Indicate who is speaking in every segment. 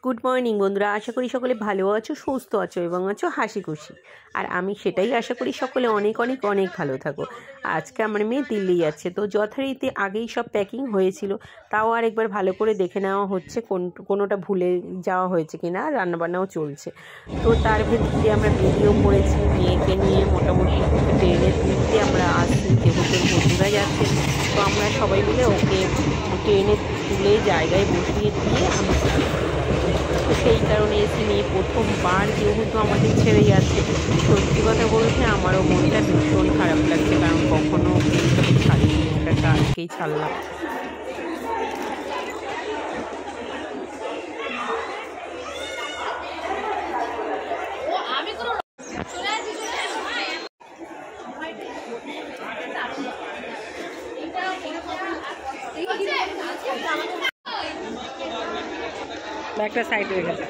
Speaker 1: Good morning বন্ধুরা, আশা করি সকলে ভালো আছো, সুস্থ আছো এবং আছো হাসি খুশি। আর আমি সেটাই আশা করি সকলে অনেক অনেক অনেক ভালো থাকো। আজকে আমার মেয়ে দিল্লি যাচ্ছে, তো যথারীতি আগেই সব প্যাকিং হয়েছিল, তাও আর একবার ভালো করে দেখে নেওয়া হচ্ছে কোনোটা ভুলে যাওয়া হয়েছে কিনা। রান্নাবান্নাও চলছে, তো তার ভিত্তিতে আমরা বেরিয়েও পড়েছি মেয়েকে নিয়ে। মোটামুটি ট্রেনে তুলতে আমরা আসছি, যেহেতু বন্ধুরা যাচ্ছে, তো আমরা সবাই মিলে ওকে ট্রেনে তুলে জায়গায় বসিয়ে দিয়ে আমরা তো সেই কারণে এসে নিয়ে প্রথমবার যেহেতু আমাদের ছেড়ে যাচ্ছে, সত্যি কথা বলতে আমারও মনটা ভীষণ খারাপ লাগছে, কারণ কখনো এইভাবে ছাড়িনি, ওটাকে আজকেই ছাড়লাম। একটা সাইড হয়ে গেছে।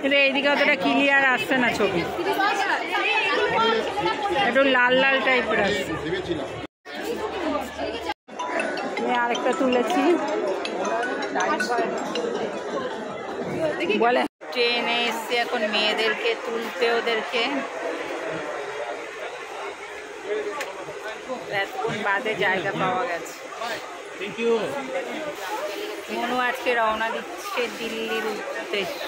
Speaker 1: সেটা এইদিকে অতটা ক্লিয়ার আসছে না, ছবি একটু লাল লাল টাইপের আসছে। আরেকটা তুলেছি বলে। ট্রেনে এসছে এখন মেয়েদেরকে তুলতে, ওদেরকে এতক্ষণ বাদে জায়গা পাওয়া গেছে। মনু আজকে রওনা দিচ্ছে দিল্লির উদ্দেশ্যে।